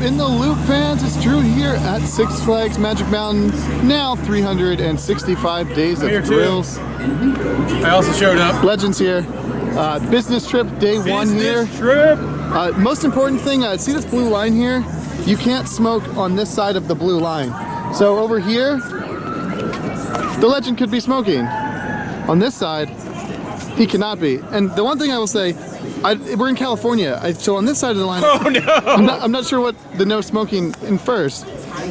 in the loop, fans? It's Drew here at Six Flags Magic Mountain. Now 365 days of thrills. I also showed up. Legends here. Business trip day one here. Most important thing, see this blue line here? You can't smoke on this side of the blue line. So over here, the legend could be smoking. On this side, he cannot be. And the one thing I will say, we're in California, so on this side of the line, oh no! I'm not sure what the no smoking infers,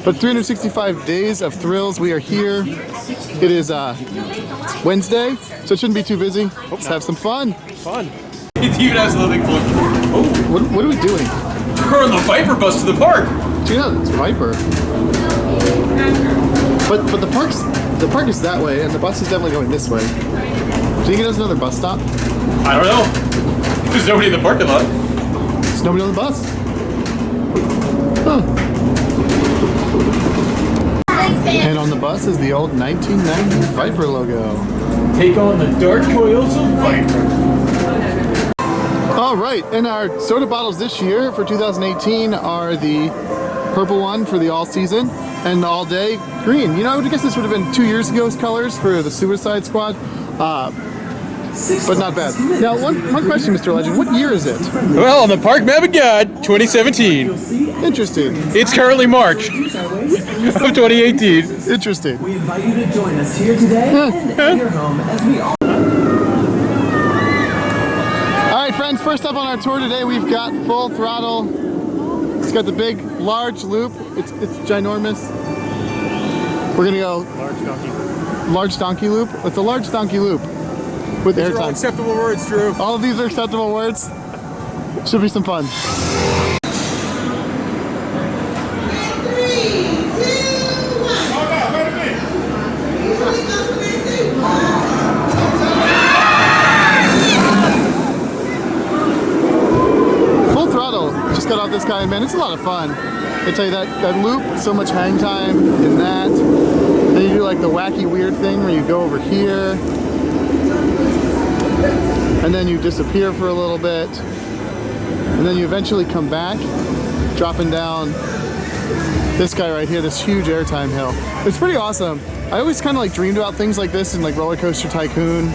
but 365 days of thrills, we are here. It is Wednesday, so it shouldn't be too busy. Let's have some fun. It's even has a little bit closer. Oh, what are we doing? We're on the Viper bus to the park. Yeah, it's Viper. But the park is that way, and the bus is definitely going this way. Do you think it has another bus stop? I don't know. There's nobody in the parking lot. There's nobody on the bus. Huh. And on the bus is the old 1990 Viper logo. Take on the dark coils of Viper. All right, and our soda bottles this year for 2018 are the purple one for the all season and the all day green. You know, I would guess this would have been 2 years ago's colors for the Suicide Squad. But not bad. Now, one question, Mr. Legend. What year is it? Well, on the Park Map of God, 2017. Interesting. It's currently March of 2018. Interesting. We invite you to join us here today and at your home as we all... All right, friends. First up on our tour today, we've got Full Throttle. It's got the big, large loop. It's ginormous. We're gonna go large donkey loop. It's a large donkey loop. With These are all airtime. acceptable words, Drew. All of these are acceptable words. Should be some fun. 3, 2, 1. Full Throttle. Just got off this guy, man. It's a lot of fun. I tell you that loop, so much hang time in that. Then you do like the wacky weird thing where you go over here. And then you disappear for a little bit, and then you eventually come back, dropping down this guy right here, this huge Airtime Hill. It's pretty awesome. I always kind of like dreamed about things like this in like Roller Coaster Tycoon,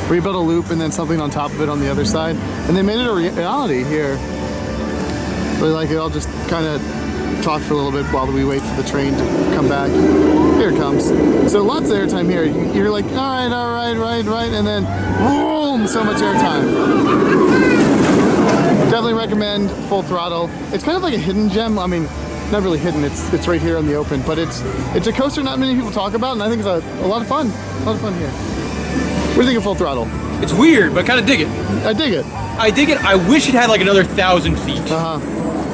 where you build a loop and then something on top of it on the other side, and they made it a reality here. Really like it. I'll just kind of talk for a little bit while we wait for the train to come back. Here it comes. So lots of airtime here. You're like, all right, and then boom, so much airtime. Definitely recommend Full Throttle. It's kind of like a hidden gem. I mean, not really hidden. It's right here on the open, but it's a coaster not many people talk about, and I think it's a lot of fun. A lot of fun here. What do you think of Full Throttle? It's weird, but I kind of dig it. I dig it. I wish it had like another 1,000 feet.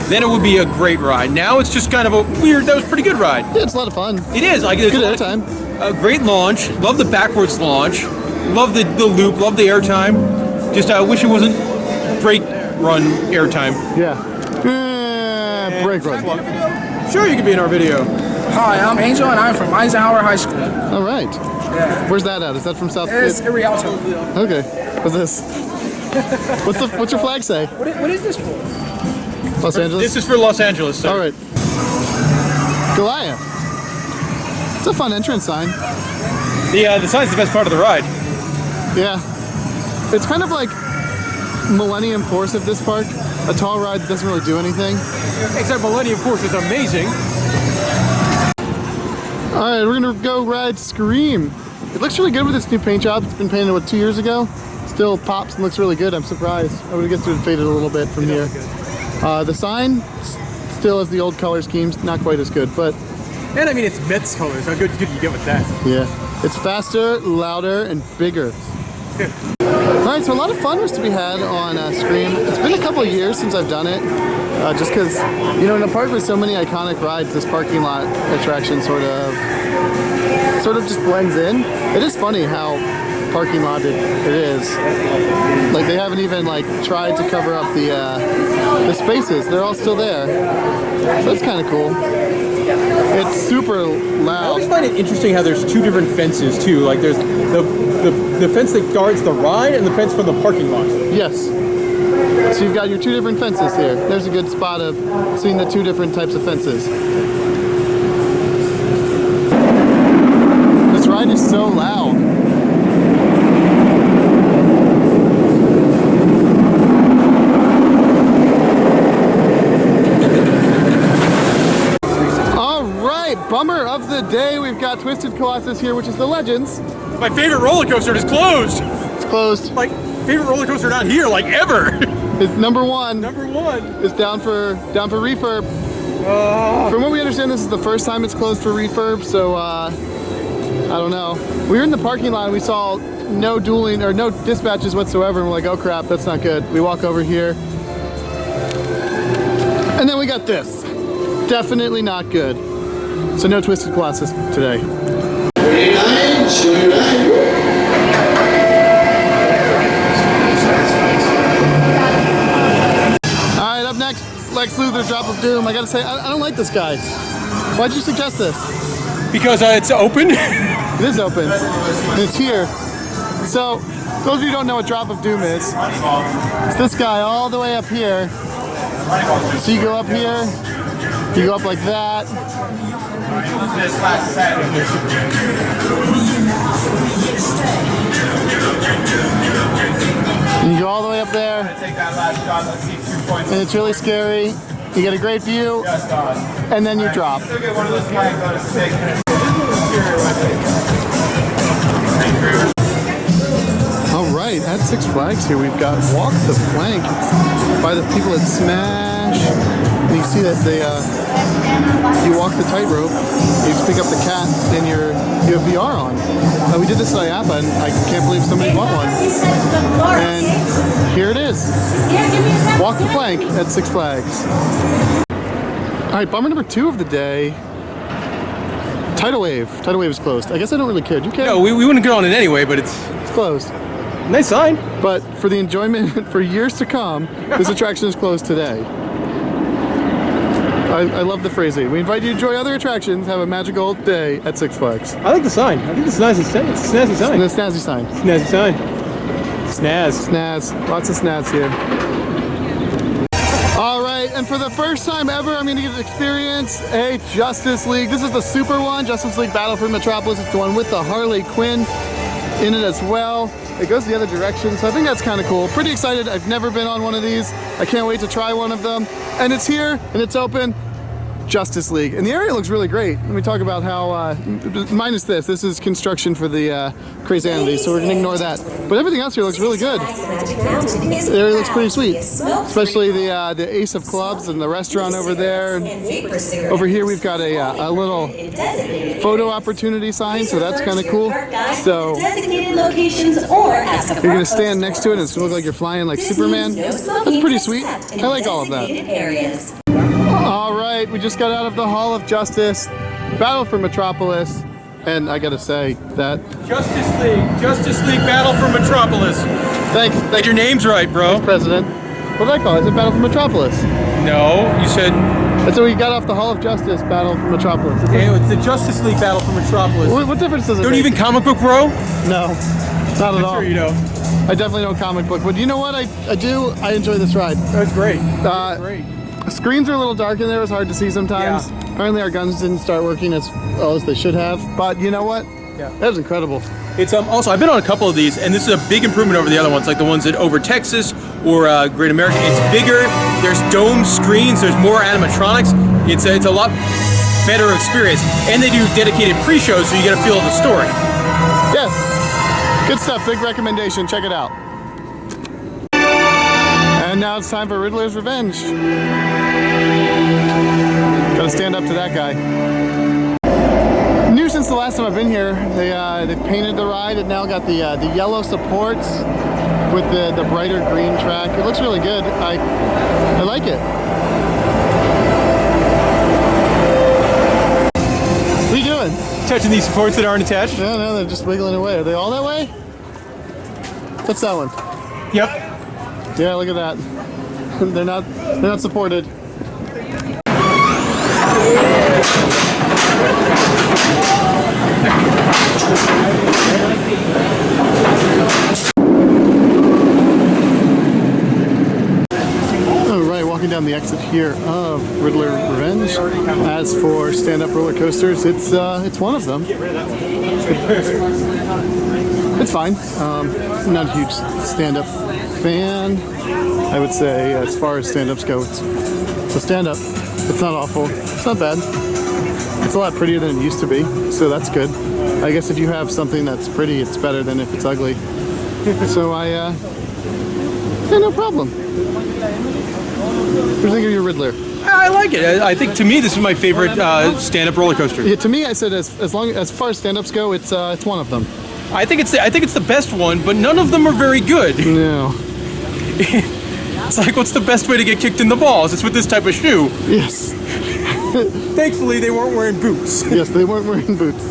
Then it would be a great ride. Now it's just kind of a weird, that was a pretty good ride. Yeah, it's a lot of fun. It is. Like, good airtime. A great launch. Love the backwards launch. Love the loop. Love the airtime. Just I wish it wasn't brake run airtime. Yeah. Brake run. Sure, you could be in our video. Hi, I'm Angel and I'm from Eisenhower High School. All right. Yeah. Where's that at? Is that from South? It's in Rialto. Okay. What's this? What's your flag say? What is this for? Los Angeles? This is for Los Angeles, sir. All right. Goliath. It's a fun entrance sign. The sign's the best part of the ride. Yeah. It's kind of like Millennium Force at this park. A tall ride that doesn't really do anything. Except Millennium Force is amazing. All right, we're gonna go ride Scream. It looks really good with its new paint job. It's been painted, what, 2 years ago? Still pops and looks really good. I'm surprised. I would have guessed it would faded a little bit from here. The sign still has the old color schemes, not quite as good, but... And I mean, it's Mets colors. How good you get with that? Yeah. It's faster, louder, and bigger. Alright, so a lot of fun was to be had on Scream. It's been a couple of years since I've done it, just because, you know, in a park with so many iconic rides, this parking lot attraction sort of just blends in. It is funny how parking lot it is. Like, they haven't even like tried to cover up the spaces. They're all still there. So that's kind of cool. It's super loud. I always find it interesting how there's two different fences too. Like there's the fence that guards the ride and the fence from the parking lot. Yes. So you've got your two different fences here. There's a good spot of seeing the two different types of fences. This ride is so loud. Bummer of the day, we've got Twisted Colossus here, which is the Legends. My favorite roller coaster is closed. It's closed. Like, favorite roller coaster not here, like ever. It's number one. Number one. It's down for refurb. From what we understand, this is the first time it's closed for refurb, so I don't know. We were in the parking lot and we saw no dueling or no dispatches whatsoever, and we're like, oh crap, that's not good. We walk over here. And then we got this. Definitely not good. So no Twisted Colossus today. Alright, up next, Lex Luthor, Drop of Doom. I gotta say, I don't like this guy. Why'd you suggest this? Because it's open. It is open. And it's here. So, those of you who don't know what Drop of Doom is, it's this guy all the way up here. So you go up here, you go up like that. And you go all the way up there, and it's really scary. You get a great view, and then you drop. All right, at Six Flags here, we've got Walk the Plank by the people at Smash. And you can see that they, you walk the tightrope, you just pick up the cat, and you have VR on. We did this at IAPA, and I can't believe somebody bought one. And here it is. Walk the Plank at Six Flags. All right, bummer number 2 of the day. Tidal Wave. Tidal Wave is closed. I guess I don't really care. Do you care? No, we wouldn't get on it anyway, but it's closed. Nice sign. But for the enjoyment for years to come, this attraction is closed today. I love the phrasing. We invite you to enjoy other attractions. Have a magical day at Six Flags. I like the sign. I think it's a nice, it's a snazzy sign. It's a snazzy sign. Snazzy sign. Snaz. Snaz. Lots of snaz here. All right, and for the first time ever, I'm going to get to experience a Justice League. This is the super one, Justice League Battle for Metropolis. It's the one with the Harley Quinn in it as well. It goes the other direction, so I think that's kind of cool. Pretty excited. I've never been on one of these. I can't wait to try one of them. And it's here, and it's open. Justice League. And the area looks really great. Let me talk about how, minus this is construction for the Crazanity, so we're going to ignore that. But everything else here looks really good. The area looks pretty sweet, especially the Ace of Clubs and the restaurant over there. And over here we've got a little photo opportunity sign, so that's kind of cool. So you're going to stand next to it and it's going to look like you're flying like Superman. That's pretty sweet. I like all of that. All right, we just got out of the Hall of Justice, Battle for Metropolis, and I gotta say that... Justice League Battle for Metropolis. Thanks. Get your names right, bro. Thanks, President. What did I call it? Is it Battle for Metropolis? No, you said... And so we got off the Hall of Justice, Battle for Metropolis. It's the Justice League Battle for Metropolis. What difference does it Don't make? even comic book, bro? No, not at all. I'm sure you know. I definitely know comic book, but you know what I do? I enjoy this ride. That's great. Great. Screens are a little dark in there. It was hard to see sometimes. Yeah. Apparently our guns didn't start working as well as they should have. But you know what? Yeah. That was incredible. It's also, I've been on a couple of these, and this is a big improvement over the other ones, like the ones that over Texas or Great American. It's bigger. There's dome screens. There's more animatronics. It's a lot better experience, and they do dedicated pre-shows, so you get a feel of the story. Yes. Good stuff. Big recommendation. Check it out. And now it's time for Riddler's Revenge. Gotta stand up to that guy. New since the last time I've been here, they painted the ride. It now got the yellow supports with the brighter green track. It looks really good. I like it. What are you doing? Touching these supports that aren't attached? No, they're just wiggling away. Are they all that way? What's that one? Yep. Yeah, look at that. They're not supported. down the exit here of Riddler Revenge. As for stand-up roller coasters, it's one of them. It's fine. I'm not a huge stand-up fan. I would say, as far as stand-ups go, it's a stand-up. It's not awful. It's not bad. It's a lot prettier than it used to be, so that's good. I guess if you have something that's pretty, it's better than if it's ugly. So yeah, no problem. What do you think of your Riddler? I like it. I think to me this is my favorite stand-up roller coaster. Yeah, to me, I said as far as stand-ups go, it's one of them. I think it's the best one, but none of them are very good. No. It's like, what's the best way to get kicked in the balls? It's with this type of shoe. Yes. Thankfully, they weren't wearing boots. Yes, they weren't wearing boots.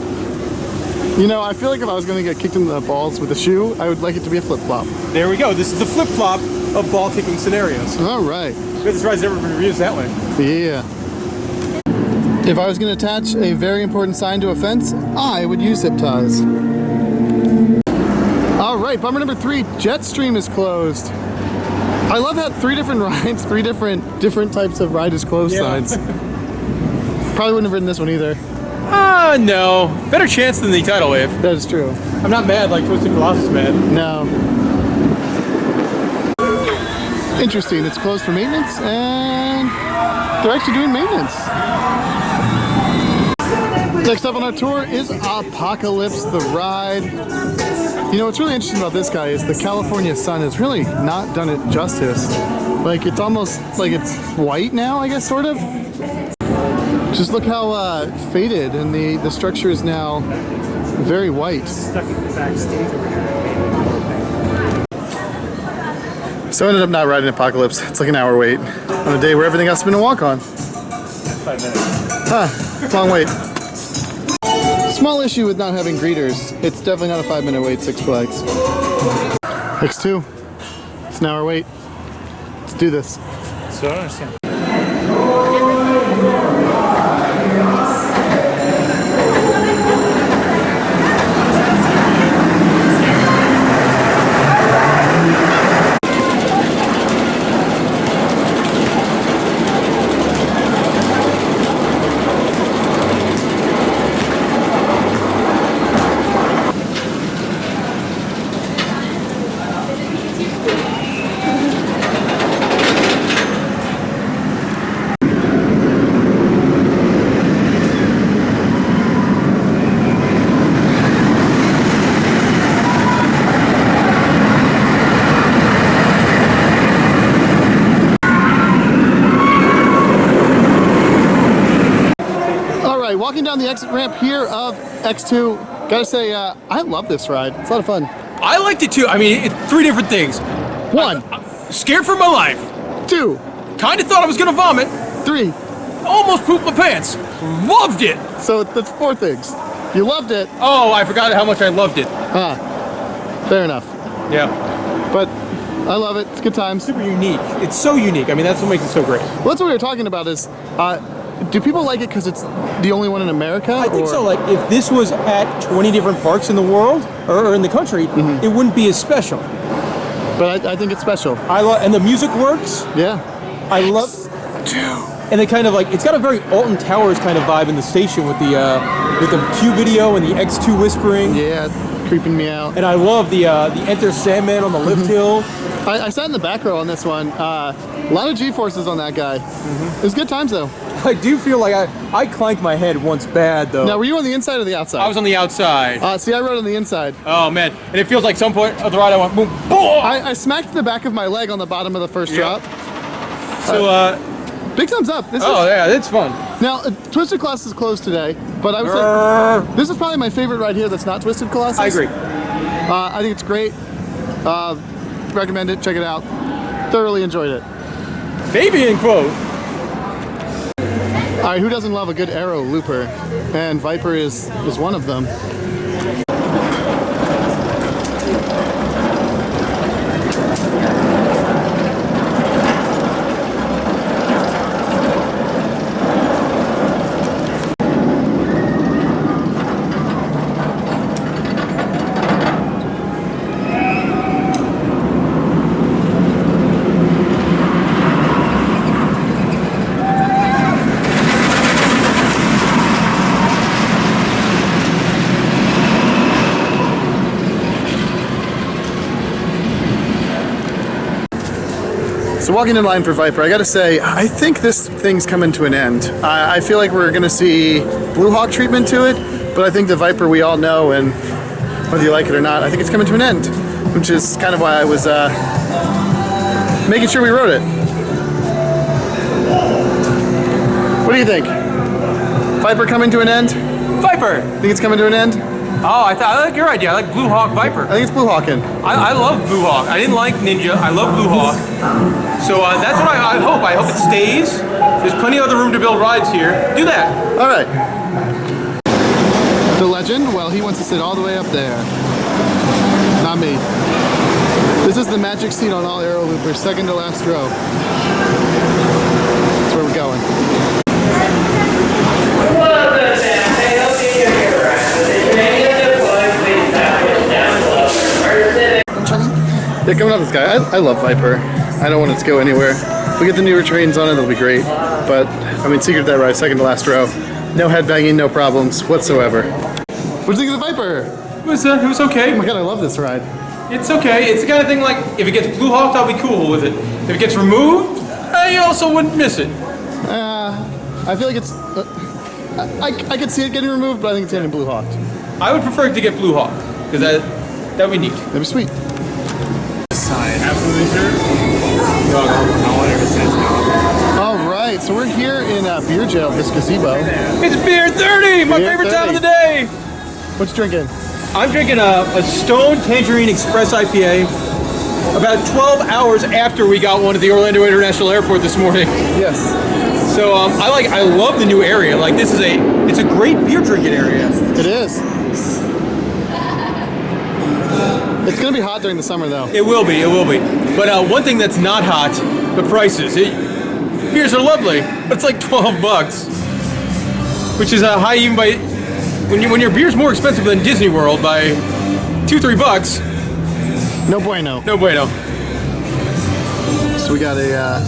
You know, I feel like if I was going to get kicked in the balls with a shoe, I would like it to be a flip-flop. There we go. This is the flip-flop of ball-kicking scenarios. All right. This ride's never been used that way. Yeah. If I was going to attach a very important sign to a fence, I would use zip ties. All right, bummer number 3, Jetstream is closed. I love how 3 different rides, 3 different types of ride is closed signs. Probably wouldn't have ridden this one either. No. Better chance than the Tidal Wave. That is true. I'm not mad like Twisted Colossus mad. No. Interesting, it's closed for maintenance, and they're actually doing maintenance. Next up on our tour is Apocalypse the Ride. You know, what's really interesting about this guy is the California sun has really not done it justice. Like, it's almost like it's white now, I guess, sort of. Just look how faded, and the structure is now very white. Stuck in the backstage over here. So I ended up not riding Apocalypse. It's like an hour wait on a day where everything else has been a walk-on. 5 minutes. Huh, long wait. Small issue with not having greeters. It's definitely not a 5-minute wait, Six Flags. X2, it's an hour wait. Let's do this. So I don't understand. Walking down the exit ramp here of X2, gotta say, I love this ride. It's a lot of fun. I liked it too. I mean, 3 different things. 1, Scared for my life. 2, Kind of thought I was gonna vomit. 3. Almost pooped my pants. Loved it. So that's 4 things. You loved it. Oh, I forgot how much I loved it. Fair enough. Yeah. But I love it. It's good times. Super unique. It's so unique. I mean, that's what makes it so great. Well, that's what we were talking about is, do people like it because it's the only one in America? I think or? so. Like, if this was at 20 different parks in the world or in the country, it wouldn't be as special. But I think it's special. And the music works. Yeah. I love. And it kind of like, it's got a very Alton Towers kind of vibe in the station with the Q video and the X2 whispering. Yeah, creeping me out. And I love the Enter Sandman on the lift hill. I sat in the back row on this one. A lot of G-forces on that guy. It was good times though. I do feel like I clanked my head once bad though. Now, were you on the inside or the outside? I was on the outside. See, I rode on the inside. Oh man, and it feels like some point of the ride I went boom, boom. I smacked the back of my leg on the bottom of the first drop. So big thumbs up. yeah, it's fun. Now, Twisted Colossus is closed today, but I would say this is probably my favorite ride here that's not Twisted Colossus. I agree. I think it's great. Recommend it. Check it out. Thoroughly enjoyed it. Fabian quote. All right, who doesn't love a good arrow looper? And Viper is one of them. So walking in line for Viper, I gotta say, I think this thing's coming to an end. I feel like we're gonna see Blue Hawk treatment to it, but I think the Viper we all know, and whether you like it or not, I think it's coming to an end, which is kind of why I was making sure we wrote it. What do you think? Viper coming to an end? Viper! Think it's coming to an end? Oh, I like your idea. I like Blue Hawk Viper. I think it's Blue Hawking. I love Blue Hawk. I didn't like Ninja. I love Blue Hawk. So that's what I hope. I hope it stays. There's plenty of other room to build rides here. Do that. All right. The legend, well, he wants to sit all the way up there. Not me. This is the magic seat on all aero loopers, second to last row. That's where we're going. Yeah, coming off this guy, I love Viper. I don't want it to go anywhere. If we get the newer trains on it, it'll be great. But, I mean, Secret Dead Ride, second to last row. No headbanging, no problems whatsoever. What do you think of the Viper? It was okay. Oh my god, I love this ride. It's okay. It's the kind of thing like, if it gets Blue Hawked, I'll be cool with it. If it gets removed, I also wouldn't miss it. I feel like it's... I could see it getting removed, but I think it's getting Blue Hawked. I would prefer it to get Blue Hawked, because that would be neat. That'd be sweet. Absolutely sure. No, I 100% no. Alright, so we're here in Beer Jail, this gazebo. It's Beer 30! My Beer favorite 30. time of the day! What you drinking? I'm drinking a Stone Tangerine Express IPA about 12 hours after we got one at the Orlando International Airport this morning. Yes. So I love the new area. Like it's a great beer drinking area. It is. It's gonna be hot during the summer though. It will be. But one thing that's not hot, the prices. Beers are lovely, but it's like $12, which is high even by when your beer's more expensive than Disney World by $2-3. No bueno. No bueno. So we got a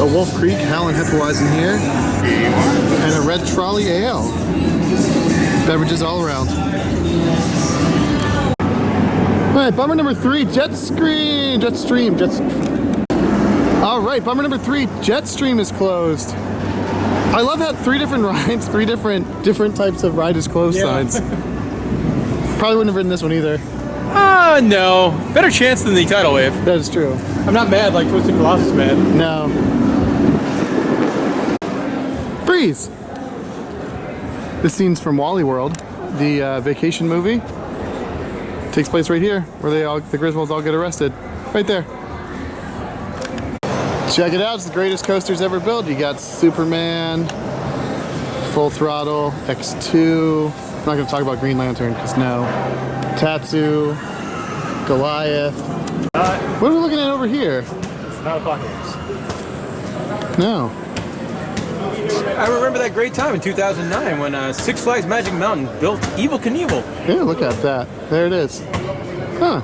Wolf Creek Howlin' Hefeweizen here, and a Red Trolley Ale. Beverages all around. All right, bummer number 3, Jetstream. All right, bummer number 3, Jetstream is closed. I love how 3 different rides, 3 different types of ride is closed signs. Probably wouldn't have ridden this one either. No. Better chance than the Tidal Wave. That is true. I'm not mad like Twisted Colossus mad. No. Breeze. This scene's from Wally World, the vacation movie. Takes place right here, where the Griswolds all get arrested. Right there. Check it out, it's the greatest coasters ever built. You got Superman, Full Throttle, X2. I'm not gonna talk about Green Lantern, because no. Tatsu, Goliath. What are we looking at over here? Not Apocalypse. No. I remember that great time in 2009 when Six Flags Magic Mountain built Evel Knievel. Yeah, look at that. There it is. Huh.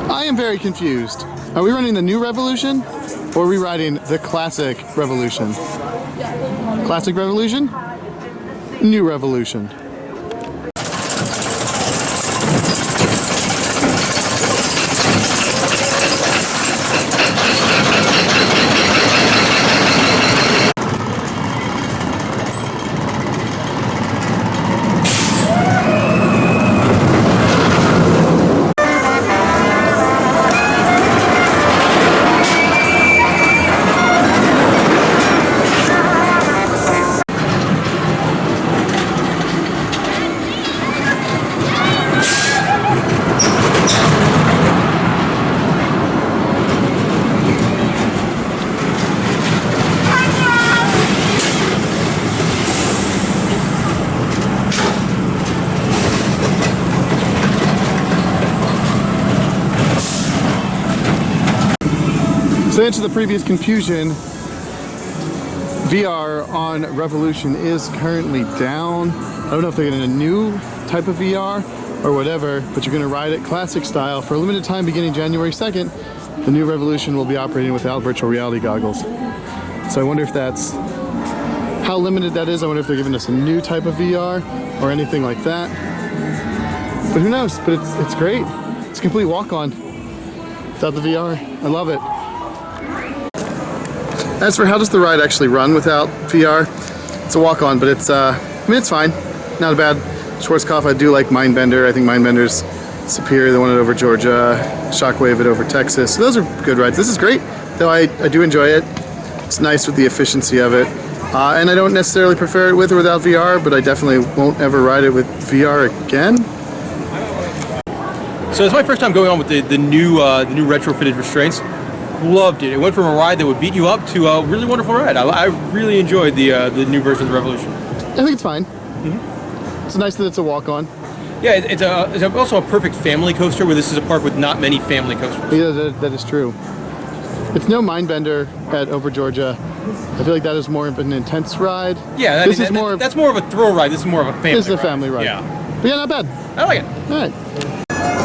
I am very confused. Are we running the new Revolution, or are we riding the classic Revolution? Classic Revolution? New Revolution. To answer the previous confusion, VR on Revolution is currently down. I don't know if they're getting a new type of VR or whatever, but you're gonna ride it classic style for a limited time beginning January 2nd. The new Revolution will be operating without virtual reality goggles. So I wonder if that's how limited that is. I wonder if they're giving us a new type of VR or anything like that. But who knows? But it's great. It's a complete walk-on. Without the VR, I love it. As for how does the ride actually run without VR, it's a walk-on, but it's, I mean, it's fine. Not a bad Schwarzkopf. I do like Mindbender. I think Mindbender's superior. The one at Over Georgia, Shockwave at Over Texas. So those are good rides. This is great, though I do enjoy it. It's nice with the efficiency of it. And I don't necessarily prefer it with or without VR, but I definitely won't ever ride it with VR again. So it's my first time going on with the new retrofitted restraints. Loved it. It went from a ride that would beat you up to a really wonderful ride. I really enjoyed the new version of the Revolution. I think it's fine. It's nice that it's a walk-on. Yeah, it's also a perfect family coaster where this is a park with not many family coasters. Yeah, that is true. It's no Mindbender at Over Georgia. I feel like that is more of an intense ride. Yeah, that's more of a thrill ride. This is more of a family ride. This is a family ride. Yeah. But yeah, not bad. I like it. All right.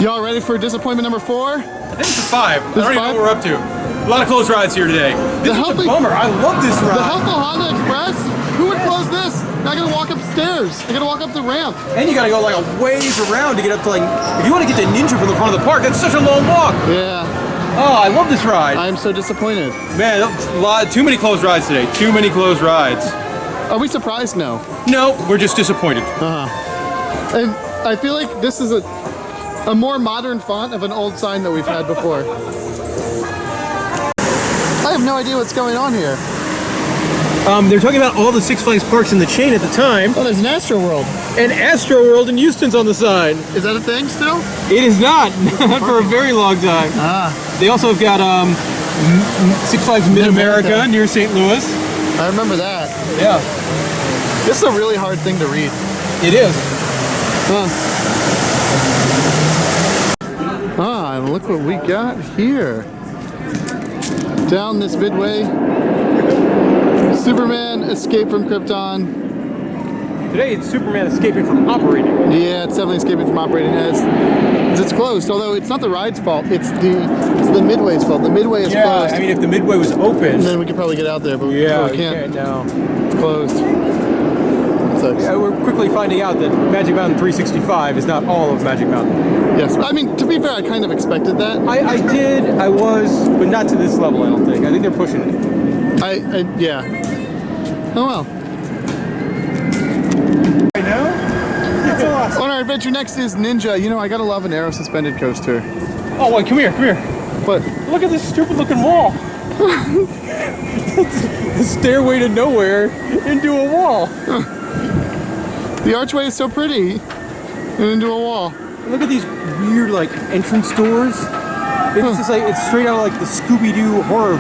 Y'all ready for disappointment number 4? I think this is 5. I don't even know what we're up to. A lot of close rides here today. This is a bummer. I love this ride. The Healthful Honda Express? Who would close this? I gotta walk upstairs. I gotta walk up the ramp. And you gotta go like a ways around to get up to like, if you want to get to Ninja from the front of the park, that's such a long walk. Yeah. Oh, I love this ride. I am so disappointed. Man, too many close rides today. Too many close rides. Are we surprised? No. No, we're just disappointed. And I feel like this is a more modern font of an old sign that we've had before. I have no idea what's going on here. They're talking about all the Six Flags parks in the chain at the time. Oh, there's an Astro World. And Astro World in Houston's on the sign. Is that a thing still? It is not. Not for a very long time. They also have got Six Flags Mid-America near St. Louis. I remember that. Yeah. This is a really hard thing to read. It is. And look what we got here. Down this midway, Superman Escape from Krypton. Today it's Superman escaping from operating. Yeah, it's definitely escaping from operating. It's closed, although it's not the ride's fault. It's the Midway's fault. The Midway is closed. I mean, if the Midway was open, then we could probably get out there, but we can't now. It's closed. It sucks. Yeah, we're quickly finding out that Magic Mountain 365 is not all of Magic Mountain. Yes, I mean, to be fair, I kind of expected that. I was, but not to this level, I don't think. I think they're pushing it. Yeah. Oh well. I know? That's awesome. On our adventure next is Ninja. You know, I gotta love an aero suspended coaster. Oh, wait, come here. But Look at this stupid looking wall. The stairway to nowhere into a wall. the archway is so pretty. And into a wall. Look at these weird, like, entrance doors. It's just like, it's straight out of like the Scooby-Doo horror,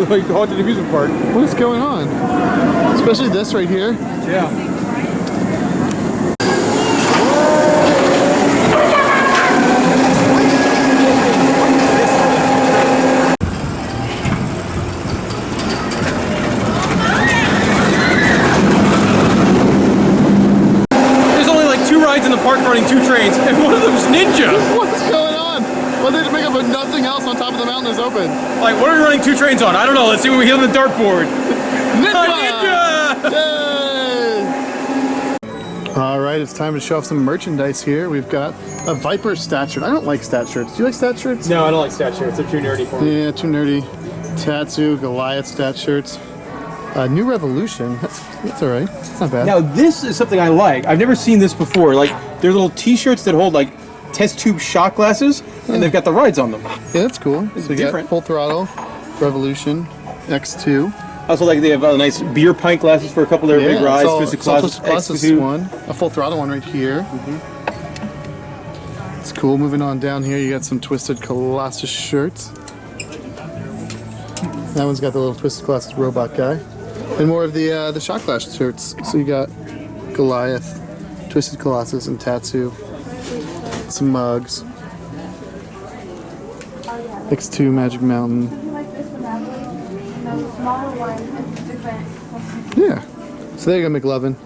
like haunted amusement park. What is going on? Especially this right here. Yeah. There's only like 2 rides in the park running 2 trains, and one of them's Ninja. What's going on? Well, they just make up with nothing else on top of the mountain is open. Like, what are we running 2 trains on? I don't know. Let's see what we hit on the dartboard. Ninja! Ninja! Yay! All right, it's time to show off some merchandise here. We've got a Viper stat shirt. I don't like stat shirts. Do you like stat shirts? No, I don't like stat shirts. They're too nerdy for me. Yeah, too nerdy. Tatsu, Goliath stat shirts. New Revolution. That's all right. It's not bad. Now, this is something I like. I've never seen this before. Like, they're little T-shirts that hold like test tube shot glasses, and they've got the rides on them. Yeah, that's cool. It's so you different. got Full Throttle, Revolution, X2. Also, like, they have nice beer pint glasses for a couple of their big rides. Twisted Colossus, Colossus X2. one. A Full Throttle one right here. It's cool. Moving on down here, you got some Twisted Colossus shirts. That one's got the little Twisted Colossus robot guy. And more of the shot glass shirts. So you got Goliath, Twisted Colossus, and Tatsu. Some mugs. X2 Magic Mountain. Yeah. So there you go, McLovin.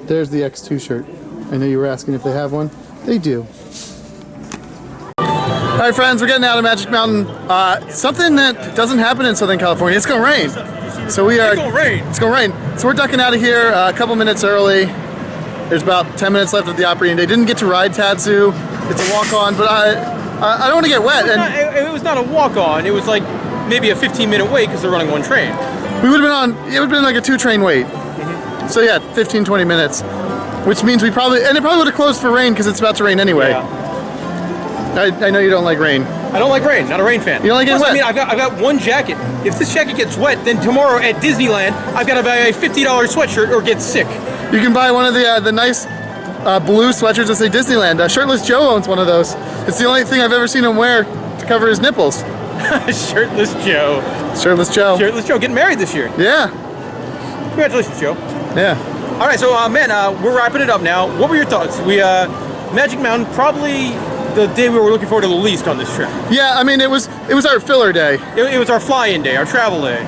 There's the X2 shirt. I know you were asking if they have one. They do. Alright friends, we're getting out of Magic Mountain. Something that doesn't happen in Southern California. It's gonna rain. So we are. It's gonna rain. It's gonna rain. So we're ducking out of here a couple minutes early. There's about 10 minutes left of the operating day. Didn't get to ride Tatsu. It's a walk-on, but I don't want to get wet. And It was not a walk-on. It was like maybe a 15-minute wait because they're running one train. we would have been on, it would have been like a 2-train wait. So yeah, 15, 20 minutes. Which means we probably, and it probably would have closed for rain because it's about to rain anyway. Yeah. I know you don't like rain. I don't like rain. Not a rain fan. You don't like getting Plus, wet? I mean, I've got one jacket. If this jacket gets wet, then tomorrow at Disneyland, I've got to buy a $50 sweatshirt or get sick. You can buy one of the nice blue sweatshirts that say Disneyland. Shirtless Joe owns one of those. It's the only thing I've ever seen him wear to cover his nipples. Shirtless Joe. Shirtless Joe. Shirtless Joe getting married this year. Yeah. Congratulations, Joe. Yeah. All right, so man, we're wrapping it up now. What were your thoughts? We Magic Mountain, probably the day we were looking forward to the least on this trip. Yeah, I mean it was our filler day. It was our fly-in day, our travel day.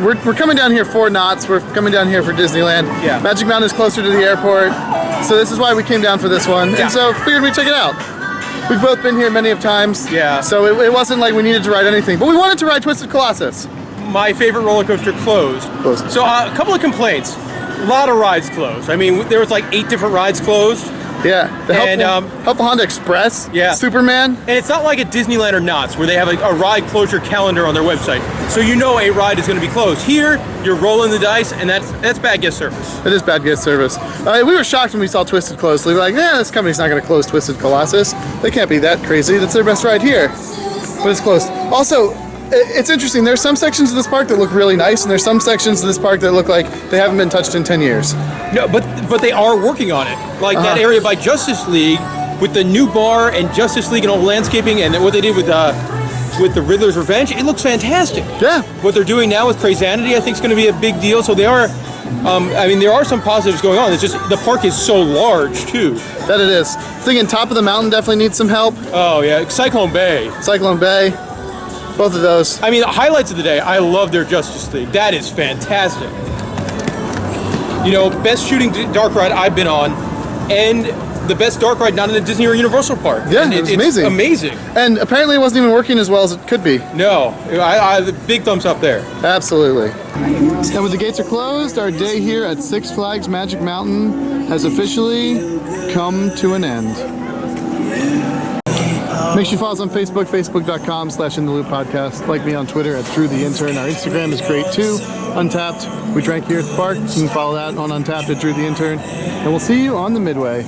We're coming down here for Knott's. We're coming down here for Disneyland. Yeah. Magic Mountain is closer to the airport, so this is why we came down for this one. Yeah. And so figured we'd check it out. We've both been here many of times. Yeah. So it wasn't like we needed to ride anything, but we wanted to ride Twisted Colossus. My favorite roller coaster closed. Closed. So a couple of complaints. A lot of rides closed. I mean, there was like 8 different rides closed. Yeah. The And, Helpful Honda Express. Yeah. Superman. And it's not like at Disneyland or Knott's where they have a ride closure calendar on their website. So you know a ride is going to be closed. Here, you're rolling the dice, and that's bad guest service. It is bad guest service. We were shocked when we saw Twisted close. We were like, this company's not going to close Twisted Colossus. They can't be that crazy. That's their best ride here. But it's closed. Also, it's interesting. There's some sections of this park that look really nice, and there's some sections of this park that look like they haven't been touched in 10 years. No, but they are working on it. Like that area by Justice League with the new bar and Justice League and all the landscaping and what they did with the Riddler's Revenge, it looks fantastic. Yeah. What they're doing now with Crazanity, I think, is going to be a big deal. So they are. I mean, there are some positives going on. It's just the park is so large too. That it is. Thinking Top of the Mountain definitely needs some help. Oh yeah, Cyclone Bay. Cyclone Bay. Both of those. I mean, the highlights of the day. I love their Justice League. That is fantastic. You know, best shooting dark ride I've been on, and the best dark ride not in a Disney or Universal park. Yeah, and it was it's amazing. Amazing. And apparently it wasn't even working as well as it could be. No, I the big thumbs up there. Absolutely. And when the gates are closed, our day here at Six Flags Magic Mountain has officially come to an end. Make sure you follow us on Facebook, facebook.com/InTheLoopPodcast. Like me on Twitter at DrewTheIntern. Our Instagram is great too. Untapped. We drank here at the park. You can follow that on Untapped at DrewTheIntern. And we'll see you on the Midway.